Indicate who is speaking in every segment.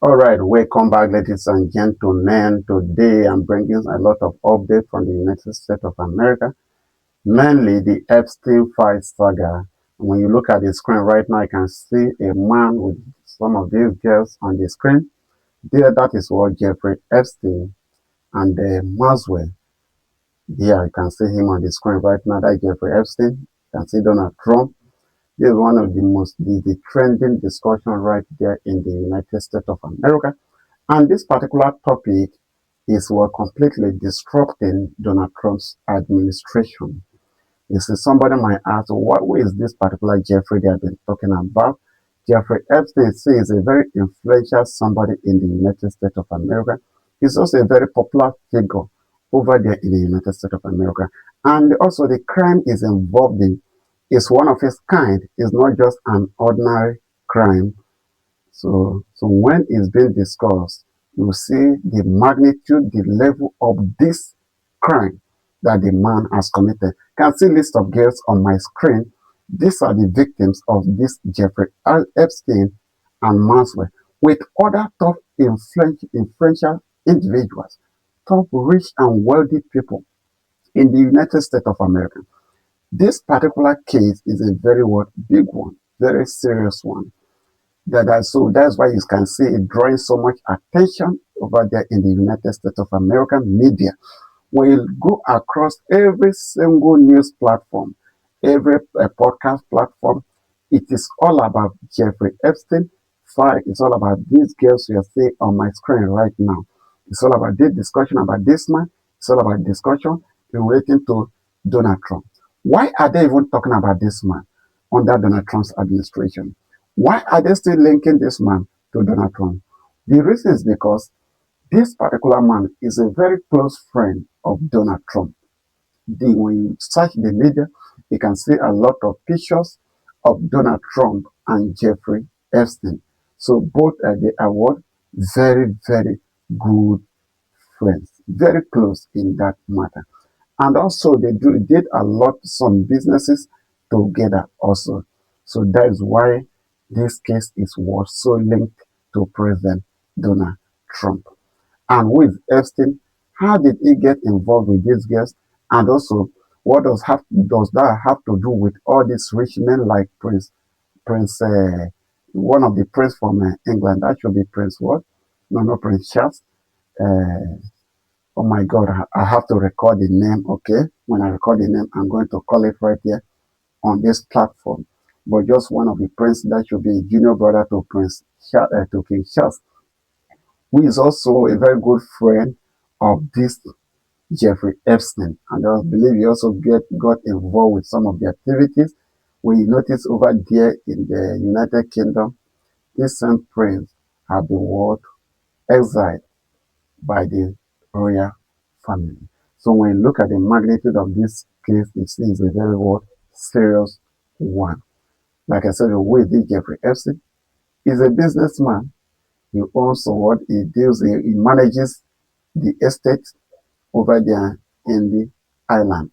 Speaker 1: All right, welcome back, ladies and gentlemen. Today I'm bringing a lot of updates from the United States of America, mainly the Epstein file saga. When you look at the screen right now, you can see a man with some of these girls on the screen. There, that is what Jeffrey Epstein and Maswell. Here, you can see him on the screen right now. That Jeffrey Epstein. You can see Donald Trump. This is one of the trending discussion right there in the United States of America. And this particular topic is what completely disrupting Donald Trump's administration. You see, somebody might ask, what is this particular Jeffrey they have been talking about? Jeffrey Epstein is a very influential somebody in the United States of America. He's also a very popular figure over there in the United States of America. And also the crime is involved in is one of its kind. It's not just an ordinary crime. So when it's being discussed, you see the magnitude, the level of this crime that the man has committed. You can see list of girls on my screen. These are the victims of this Jeffrey Epstein and Maxwell, with other top influential individuals, top rich and wealthy people in the United States of America. This particular case is a very big one, very serious one. So that's why you can see it drawing so much attention over there in the United States of America media. When you go across every single news platform, every podcast platform, it is all about Jeffrey Epstein. It's all about these girls you see on my screen right now. It's all about this discussion about this man. It's all about discussion relating to Donald Trump. Why are they even talking about this man under Donald Trump's administration? Why are they still linking this man to Donald Trump? The reason is because this particular man is a very close friend of Donald Trump. When you search the media, you can see a lot of pictures of Donald Trump and Jeffrey Epstein. So both they are what? Very, very good friends, very close in that matter. And also did a lot, some businesses together also. So that is why this case was so linked to President Donald Trump. And with Epstein, how did he get involved with these girls? And also, what does that have to do with all these rich men like one of the prince from England? That should be Prince what? No, not Prince Charles. Uh, oh my God, I have to record the name. Okay, when I record the name, I'm going to call it right here on this platform. But just one of the prince that should be a junior brother to to King Charles, who is also a very good friend of this Jeffrey Epstein. And I believe he also got involved with some of the activities. When you notice over there in the United Kingdom, this same prince have been exiled by the royal family. So when you look at the magnitude of this case, it seems a very serious one. Like I said, with Jeffrey Epstein is a businessman. He also he manages the estate over there in the island.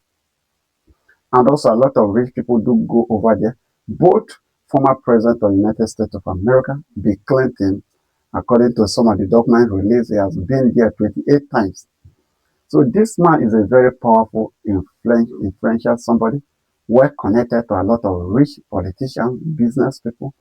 Speaker 1: And also a lot of rich people do go over there. Both former president of the United States of America, Bill Clinton, according to some of the documents released, he has been there 28 times. So this man is a very powerful, influential somebody, well connected to a lot of rich politicians, business people,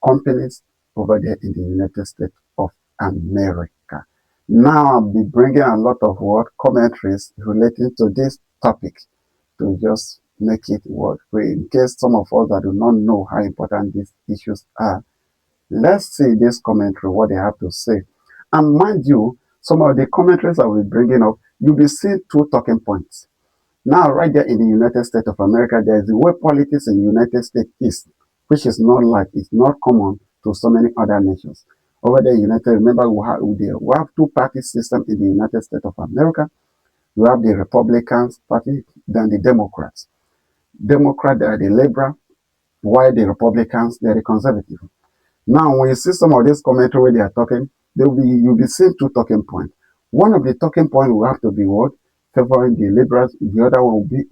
Speaker 1: companies over there in the United States of America. Now I'll be bringing a lot of commentaries relating to this topic to just make it work. In case some of us that do not know how important these issues are, let's see this commentary, what they have to say. And mind you, some of the commentaries I will be bringing up, you'll be seeing two talking points. Now, right there in the United States of America, there is the way politics in the United States is, which is not like, it's not common to so many other nations. Over there, United, remember we have two-party system in the United States of America. You have the Republicans Party, then the Democrats. Democrats, they are the liberal, while the Republicans, they are the conservative. Now, when you see some of this commentary where they are talking, you'll be seeing two talking points. One of the talking points will have to be what? Favoring the liberals. The other one will be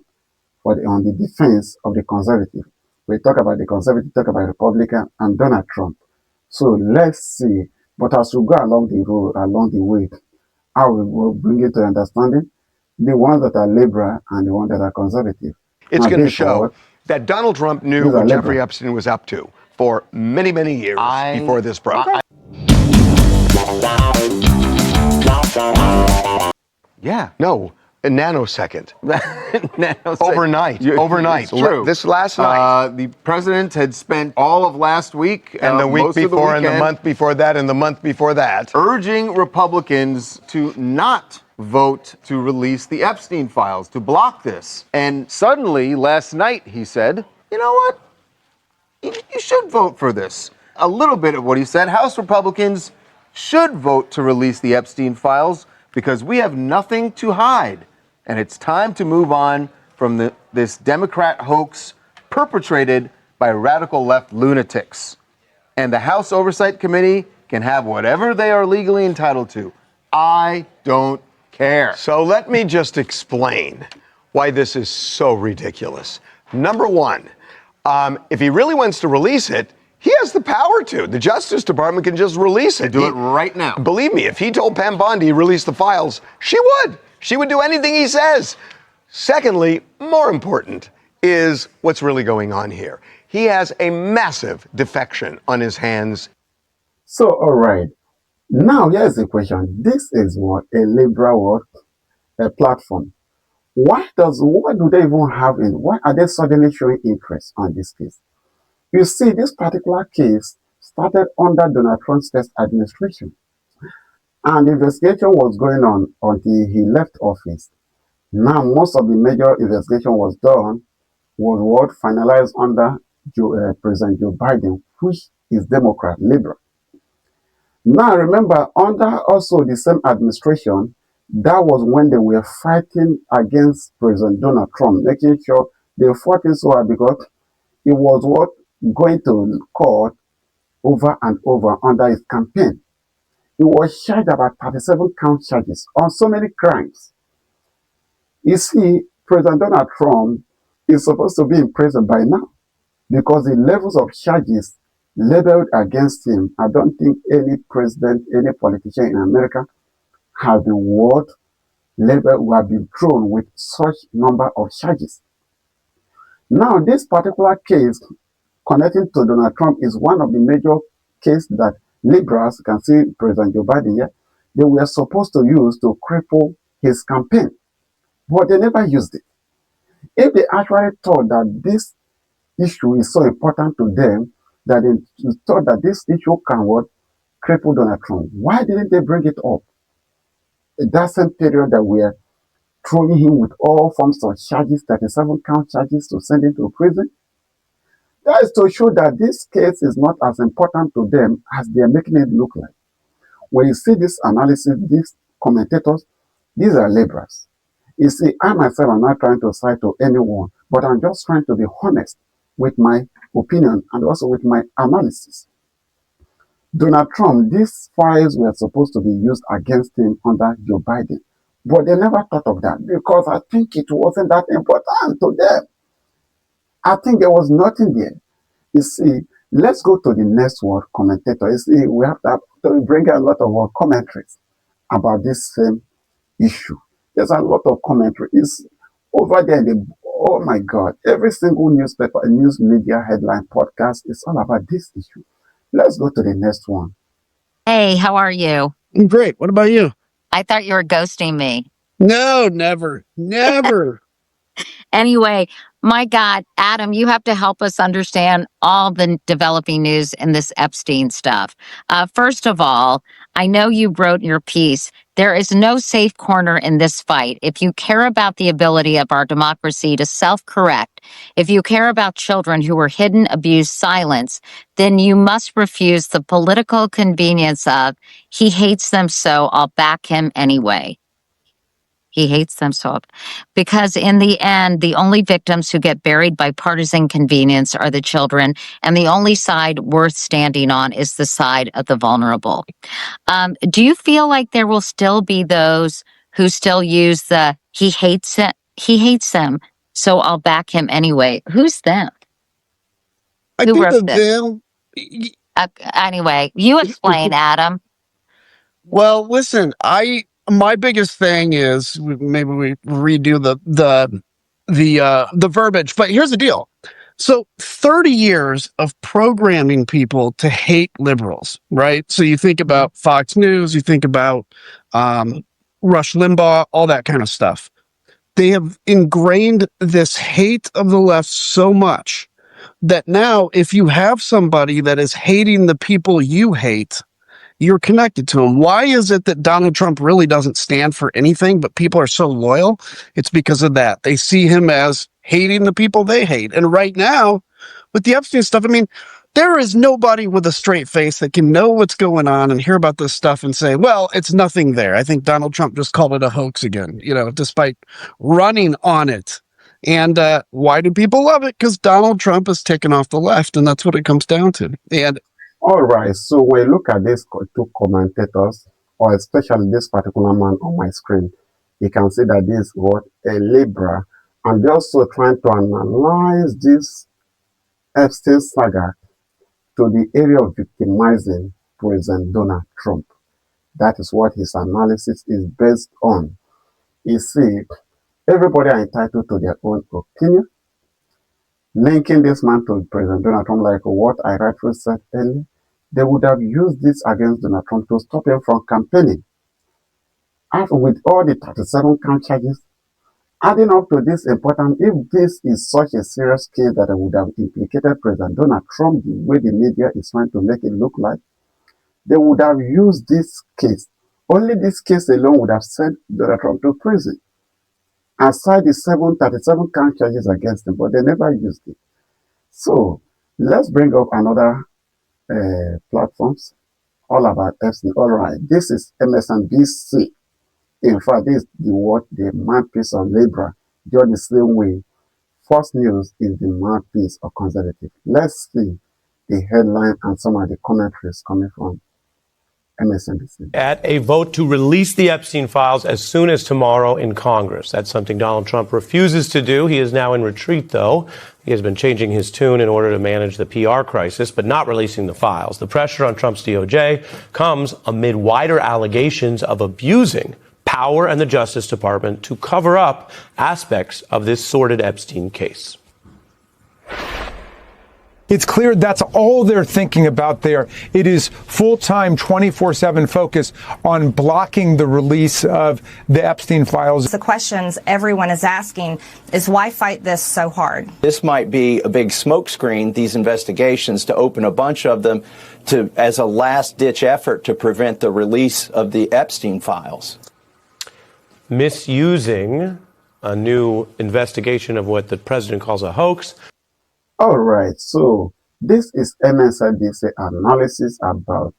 Speaker 1: on the defense of the conservative. We talk about the conservative, talk about Republican, and Donald Trump. So let's see. But as we go along the road, along the way, I will bring it to understanding the ones that are liberal and the ones that are conservative.
Speaker 2: It's
Speaker 1: Now,
Speaker 2: going to
Speaker 1: these are
Speaker 2: show
Speaker 1: what?
Speaker 2: that Donald Trump knew
Speaker 1: These are
Speaker 2: what Jeffrey
Speaker 1: liberal.
Speaker 2: Epstein was up to for many, many years before this broke.
Speaker 3: Yeah.
Speaker 2: No, a nanosecond.
Speaker 3: Nanosecond.
Speaker 2: Overnight. Overnight.
Speaker 3: It's true.
Speaker 2: This last night.
Speaker 3: The president had spent all of last week
Speaker 2: and the week
Speaker 3: most of the
Speaker 2: before, and the
Speaker 3: weekend
Speaker 2: month before that, and the month before that,
Speaker 3: urging Republicans to not vote to release the Epstein files, to block this. And suddenly, last night, he said, you know what? You should vote for this. A little bit of what he said. House Republicans should vote to release the Epstein files because we have nothing to hide. And it's time to move on from this Democrat hoax perpetrated by radical left lunatics. And the House Oversight Committee can have whatever they are legally entitled to. I don't care.
Speaker 2: So let me just explain why this is so ridiculous. Number one, if he really wants to release it, he has the power to. The Justice Department can just release it.
Speaker 3: Do it right now.
Speaker 2: Believe me, if he told Pam Bondi to release the files, she would. She would do anything he says. Secondly, more important is what's really going on here. He has a massive defection on his hands.
Speaker 1: So, all right. Now, here's the question. This is what a liberal a platform. What do they even have in? Why are they suddenly showing interest on this case? You see, this particular case started under Donald Trump's first administration, and the investigation was going on until he left office. Now, most of the major investigation was what finalized under President Joe Biden, which is Democrat, liberal. Now, remember, under also the same administration, that was when they were fighting against President Donald Trump, making sure they fought him so hard because he was what going to court over and over under his campaign. He was charged about 37 count charges on so many crimes. You see, President Donald Trump is supposed to be in prison by now because the levels of charges leveled against him, I don't think any president, any politician in America has been who have been thrown with such number of charges. Now, this particular case connecting to Donald Trump is one of the major cases that liberals can see President Joe Biden here. They were supposed to use to cripple his campaign, but they never used it. If they actually thought that this issue is so important to them that they thought that this issue can cripple Donald Trump, why didn't they bring it up? In that same period that we are throwing him with all forms of charges, 37 count charges to send him to prison. That is to show that this case is not as important to them as they are making it look like. When you see this analysis, these commentators, these are liberals. You see, I myself am not trying to side to anyone, but I'm just trying to be honest with my opinion and also with my analysis. Donald Trump, these files were supposed to be used against him under Joe Biden, but they never thought of that because I think it wasn't that important to them. I think there was nothing there. You see, let's go to the next word commentator. You see, we have to bring a lot of commentaries about this same issue. There's a lot of commentary. It's over there. Oh my God, every single newspaper, news media headline, podcast is all about this issue. Let's go to the next one.
Speaker 4: Hey, how are you?
Speaker 5: I'm great. What about you?
Speaker 4: I thought you were ghosting me.
Speaker 5: No, never, never.
Speaker 4: Anyway, my God, Adam, you have to help us understand all the developing news in this Epstein stuff. First of all, I know you wrote your piece. There is no safe corner in this fight. If you care about the ability of our democracy to self-correct, if you care about children who were hidden, abused, silenced, then you must refuse the political convenience of, he hates them, so I'll back him anyway. He hates them so, because in the end, the only victims who get buried by partisan convenience are the children, and the only side worth standing on is the side of the vulnerable. Do you feel like there will still be those who still use the he hates them, so I'll back him anyway? Who's them?
Speaker 5: I
Speaker 4: Who
Speaker 5: think
Speaker 4: wrote
Speaker 5: that
Speaker 4: this?
Speaker 5: them.
Speaker 4: Anyway, you explain, Adam.
Speaker 5: Well, listen, my biggest thing is maybe we redo the verbiage, but here's the deal. So 30 years of programming people to hate liberals, right? So you think about Fox News, you think about um, Rush Limbaugh, all that kind of stuff. They have ingrained this hate of the left so much that now if you have somebody that is hating the people you hate, you're connected to him. Why is it that Donald Trump really doesn't stand for anything, but people are so loyal? It's because of that. They see him as hating the people they hate. And right now, with the Epstein stuff, I mean, there is nobody with a straight face that can know what's going on and hear about this stuff and say, well, it's nothing there. I think Donald Trump just called it a hoax again, despite running on it. And why do people love it? Because Donald Trump is taken off the left, and that's what it comes down to. And
Speaker 1: All right, so when you look at these two commentators, or especially this particular man on my screen, you can see that this is what a Libra, and they're also trying to analyze this Epstein saga to the area of victimizing President Donald Trump. That is what his analysis is based on. You see, everybody are entitled to their own opinion. Linking this man to President Donald Trump, like what I rightfully said earlier, they would have used this against Donald Trump to stop him from campaigning. After with all the 37 count charges, adding up to this important, if this is such a serious case that it would have implicated President Donald Trump the way the media is trying to make it look like, they would have used this case. Only this case alone would have sent Donald Trump to prison, aside the 37 count charges against him, but they never used it. So let's bring up another platforms all about Epstein. All right, this is MSNBC. In fact, this is the mouthpiece of Libra. Just the same way, Fox News is the mouthpiece of conservative. Let's see the headline and some of the commentaries coming from MSNBC.
Speaker 6: At a vote to release the Epstein files as soon as tomorrow in Congress. That's something Donald Trump refuses to do. He is now in retreat, though. He has been changing his tune in order to manage the PR crisis, but not releasing the files. The pressure on Trump's DOJ comes amid wider allegations of abusing power and the Justice Department to cover up aspects of this sordid Epstein case.
Speaker 7: It's clear that's all they're thinking about there. It is full-time, 24/7 focus on blocking the release of the Epstein files.
Speaker 8: The questions everyone is asking is why fight this so hard?
Speaker 9: This might be a big smokescreen, these investigations, to open a bunch of them as a last-ditch effort to prevent the release of the Epstein files.
Speaker 6: Misusing a new investigation of what the president calls a hoax.
Speaker 1: All right, so this is MSNBC analysis about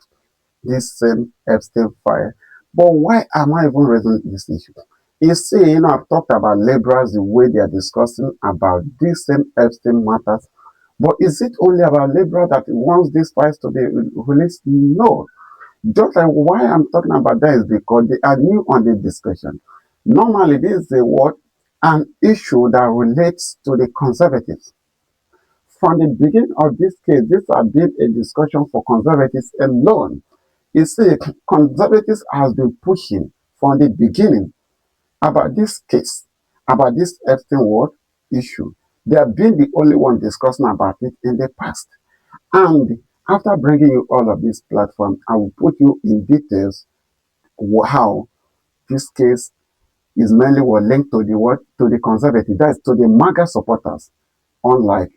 Speaker 1: this same Epstein file. But why am I even raising this issue? You see, I've talked about liberals, the way they are discussing about this same Epstein matters. But is it only about liberals that wants these files to be released? No. Just like why I'm talking about that is because they are new on the discussion. Normally, this is an issue that relates to the conservatives. From the beginning of this case, this has been a discussion for conservatives alone. You see, conservatives have been pushing from the beginning about this case, about this Epstein issue. They have been the only one discussing about it in the past. And after bringing you all of this platform, I will put you in details how this case is mainly linked to the conservative, that is to the MAGA supporters, unlike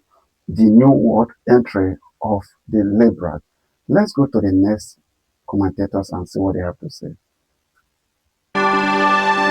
Speaker 1: the new entry of the liberals. Let's go to the next commentators and see what they have to say.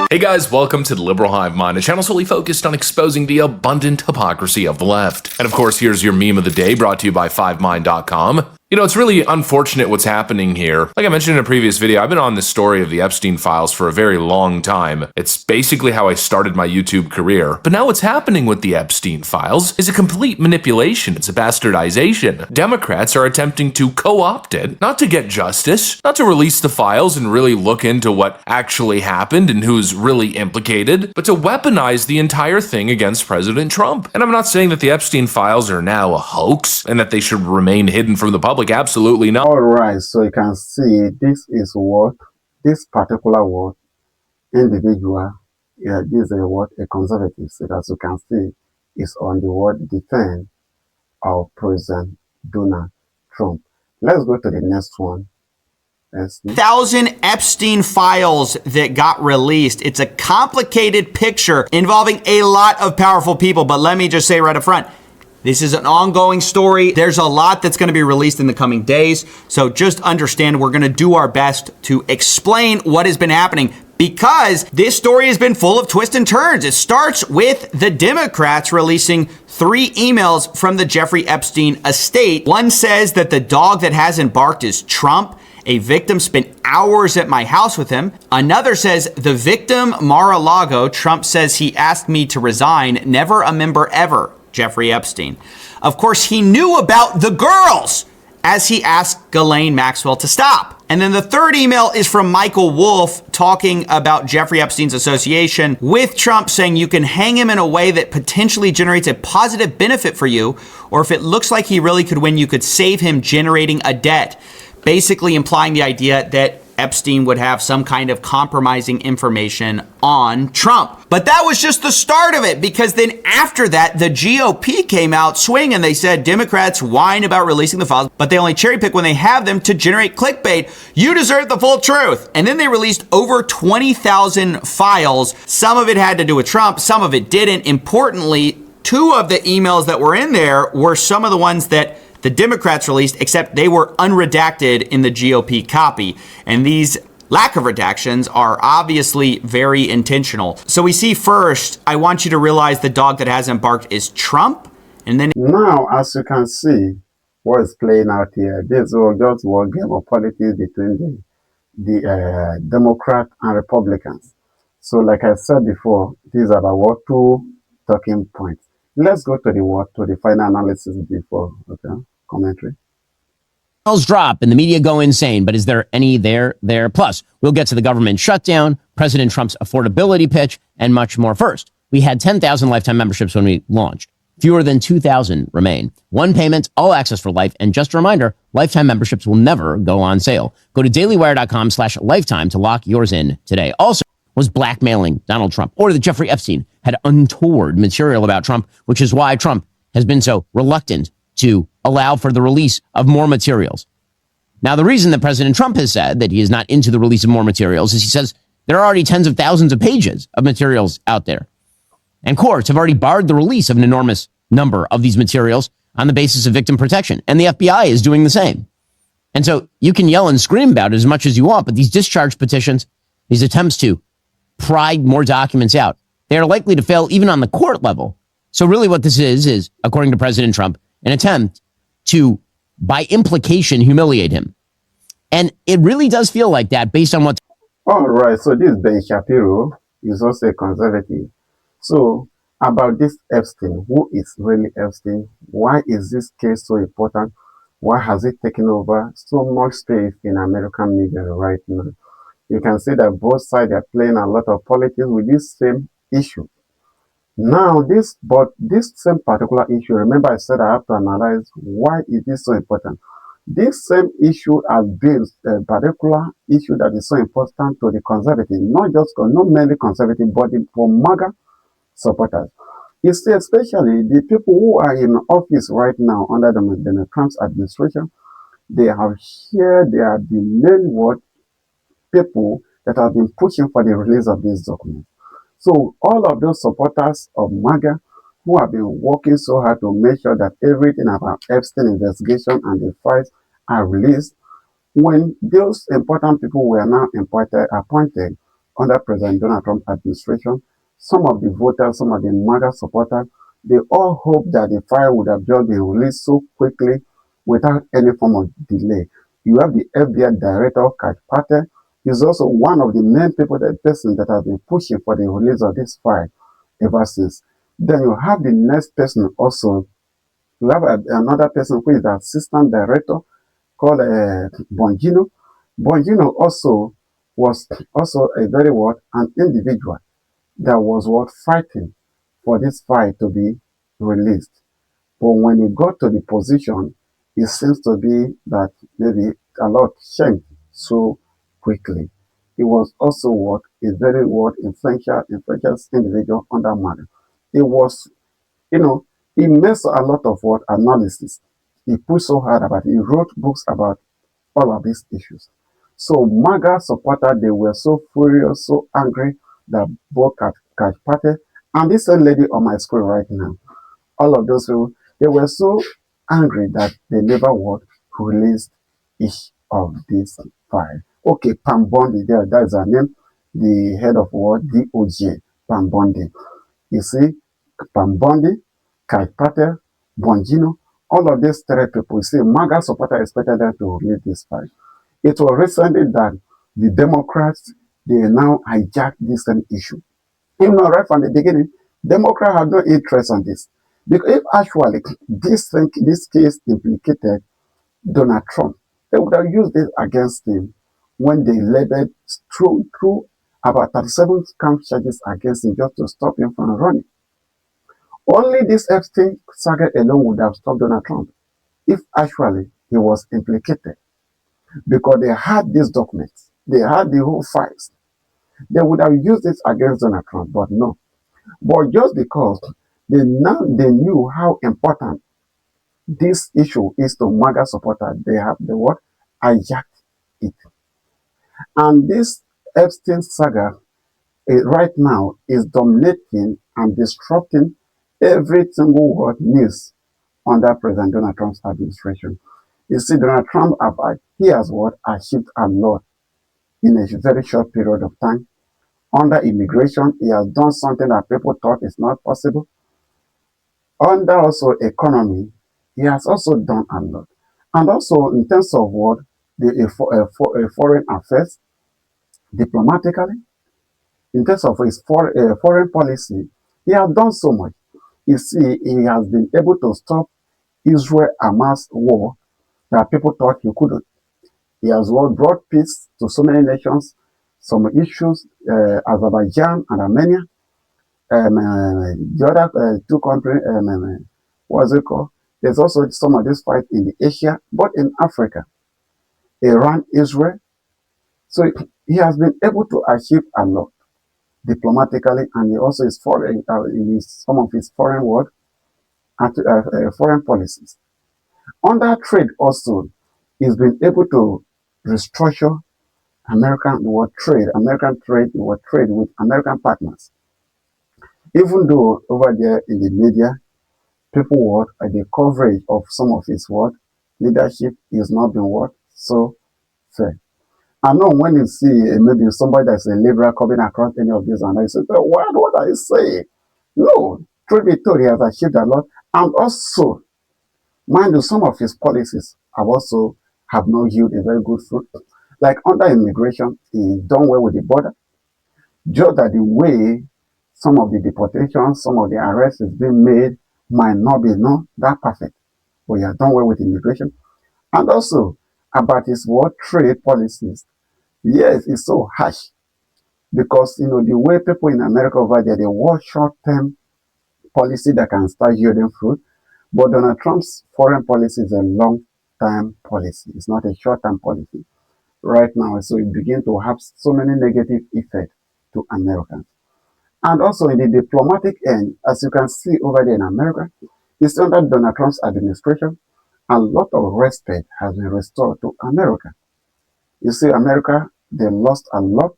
Speaker 10: Hey guys, welcome to the Liberal Hive Mind, a channel solely focused on exposing the abundant hypocrisy of the left. And of course, here's your meme of the day brought to you by FiveMind.com. You know, it's really unfortunate what's happening here. Like I mentioned in a previous video, I've been on this story of the Epstein files for a very long time. It's basically how I started my YouTube career. But now what's happening with the Epstein files is a complete manipulation. It's a bastardization. Democrats are attempting to co-opt it, not to get justice, not to release the files and really look into what actually happened and who's really implicated, but to weaponize the entire thing against President Trump. And I'm not saying that the Epstein files are now a hoax and that they should remain hidden from the public. Absolutely not.
Speaker 1: All right, so you can see this is this particular word, individual, this is a word, a conservative, so as you can see, is on the word defend of President Donald Trump. Let's go to the next one.
Speaker 11: 1,000 Epstein files that got released. It's a complicated picture involving a lot of powerful people, but let me just say right up front, this is an ongoing story. There's a lot that's going to be released in the coming days. So just understand we're going to do our best to explain what has been happening because this story has been full of twists and turns. It starts with the Democrats releasing 3 emails from the Jeffrey Epstein estate. One says that the dog that hasn't barked is Trump. A victim spent hours at my house with him. Another says the victim, Mar-a-Lago, Trump says he asked me to resign. Never a member ever. Jeffrey Epstein. Of course, he knew about the girls as he asked Ghislaine Maxwell to stop. And then the third email is from Michael Wolff talking about Jeffrey Epstein's association with Trump, saying you can hang him in a way that potentially generates a positive benefit for you, or if it looks like he really could win, you could save him generating a debt. Basically implying the idea that Epstein would have some kind of compromising information on Trump. But that was just the start of it, because then after that, the GOP came out swinging and they said Democrats whine about releasing the files, but they only cherry pick when they have them to generate clickbait. You deserve the full truth. And then they released over 20,000 files. Some of it had to do with Trump, some of it didn't. Importantly, 2 of the emails that were in there were some of the ones that the Democrats released, except they were unredacted in the GOP copy. And these lack of redactions are obviously very intentional. So we see first, I want you to realize the dog that hasn't barked is Trump. And then
Speaker 1: now, as you can see, what is playing out here, this was just one game of politics between the Democrats and Republicans. So like I said before, these are about 2 talking points. Let's go to the final analysis before, okay, commentary.
Speaker 12: Drop and the media go insane, but is there any there? Plus, we'll get to the government shutdown, President Trump's affordability pitch, and much more. First, we had 10,000 lifetime memberships when we launched. Fewer than 2,000 remain. 1 payment, all access for life. And just a reminder, lifetime memberships will never go on sale. Go to dailywire.com/lifetime to lock yours in today. Also, was blackmailing Donald Trump, or that Jeffrey Epstein had untoward material about Trump, which is why Trump has been so reluctant to allow for the release of more materials. Now, the reason that President Trump has said that he is not into the release of more materials is he says there are already tens of thousands of pages of materials out there. And courts have already barred the release of an enormous number of these materials on the basis of victim protection. And the FBI is doing the same. And so you can yell and scream about it as much as you want, but these discharge petitions, these attempts to pry more documents out, they are likely to fail even on the court level. So really what this is, according to President Trump, an attempt to, by implication, humiliate him. And it really does feel like that based on what...
Speaker 1: All right, so this Ben Shapiro is also a conservative. So about this Epstein, who is really Epstein? Why is this case so important? Why has it taken over so much space in American media right now? You can see that both sides are playing a lot of politics with this same issue. Now, this same particular issue, remember I said I have to analyze why is this so important. This same issue has been a particular issue that is so important to the conservative, not merely conservative, but for MAGA supporters. You see, especially the people who are in office right now under the Trump administration, they are the main people that have been pushing for the release of these documents. So all of those supporters of MAGA who have been working so hard to make sure that everything about Epstein investigation and the files are released, when those important people were now appointed under President Donald Trump administration, some of the voters, some of the MAGA supporters, they all hope that the file would have just been released so quickly without any form of delay. You have the FBI director, Kash Patel, is also one of the main person that have been pushing for the release of this file ever since. Then you have the next person also. You have another person who is the assistant director called Bongino. Bongino also was also a an individual that was fighting for this file to be released. But when he got to the position, it seems to be that maybe a lot changed so quickly. he was also what a very influential individual under MAGA. He was, you know, he makes a lot of analysis. He pushed so hard about it. He wrote books about all of these issues. So MAGA supporters, they were so furious, so angry that both catch party. And this old lady on my screen right now, all of those people, they were so angry that they never would release each of these files. Okay, Pam Bondi, that is her name, the head of DOJ, Pam Bondi. You see, Pam Bondi, Kai Patel, Bongino, all of these three people, you see, MAGA supporters expected them to release this file. It was recently that the Democrats, they now hijacked this same issue. Even though right from the beginning, Democrats have no interest on this. Because if actually this case implicated Donald Trump, they would have used it against him when they labeled through about 37 count charges against him just to stop him from running. Only this Epstein saga alone would have stopped Donald Trump if actually he was implicated. Because they had these documents, they had the whole files. They would have used it against Donald Trump, but no. But just because they knew how important this issue is to MAGA supporters, they have hijacked it. And this Epstein saga right now is dominating and disrupting every single news under President Donald Trump's administration. You see, Donald Trump he has achieved a lot in a very short period of time. Under immigration, he has done something that people thought is not possible. Under also economy, he has also done a lot. And also in terms of foreign affairs, diplomatically, in terms of his foreign policy, he has done so much. You see, he has been able to stop Israel-Hamas war that people thought he couldn't. He has brought peace to so many nations, some issues, Azerbaijan and Armenia, the other two countries, what's it called? There's also some of this fight in Asia, but in Africa, Iran, Israel. So he has been able to achieve a lot diplomatically, and he also is foreign in some of his foreign foreign policies. Under trade also, he's been able to restructure American trade with American partners. Even though over there in the media, people the coverage of some of his leadership is not been so fair. I know when you see maybe somebody that's a liberal coming across any of these and I say, what are you saying? No, truth be told, he has achieved a lot. And also, mind you, some of his policies have not yielded a very good fruit. Like under immigration, he done well with the border. Just that the way some of the deportations, some of the arrests is being made might not be that perfect. But he has done well with immigration. And also about his trade policies. Yes, it's so harsh. Because the way people in America over there, they want short-term policy that can start yielding fruit. But Donald Trump's foreign policy is a long-term policy. It's not a short-term policy. Right now, so it begins to have so many negative effects to Americans. And also in the diplomatic end, as you can see over there in America, it's under Donald Trump's administration, a lot of respect has been restored to America. You see, America, they lost a lot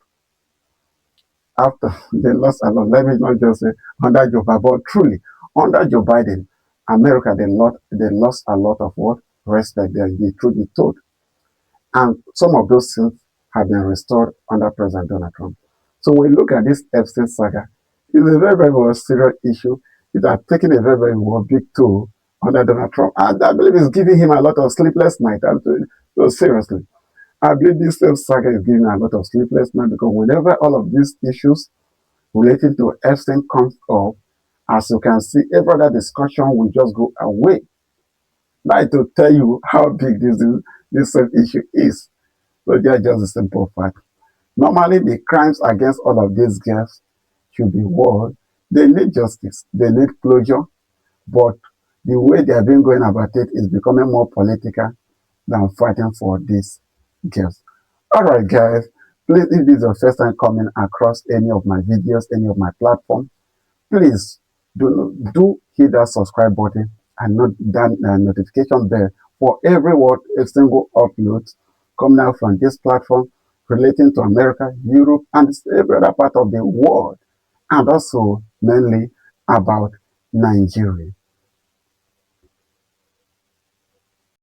Speaker 1: after they lost a lot. Let me not just say under Joe Biden, but truly under Joe Biden, America, they lost a lot of respect. They truth be told. And some of those things have been restored under President Donald Trump. So when we look at this Epstein saga, it's a very, very serious issue. It has taken a very, very big toll under Donald Trump. And I believe it's giving him a lot of sleepless nights. So seriously, I believe this saga is giving him a lot of sleepless nights because whenever all of these issues relating to Epstein comes up, as you can see, every other discussion will just go away. Like to tell you how big this issue is. So that's just a simple fact. Normally, the crimes against all of these girls should be won. They need justice. They need closure. But the way they have been going about it is becoming more political than fighting for these girls. All right, guys. Please, if this is your first time coming across any of my videos, any of my platform, please do hit that subscribe button and not that notification bell for every word, a single upload coming out from this platform relating to America, Europe, and every other part of the world, and also mainly about Nigeria.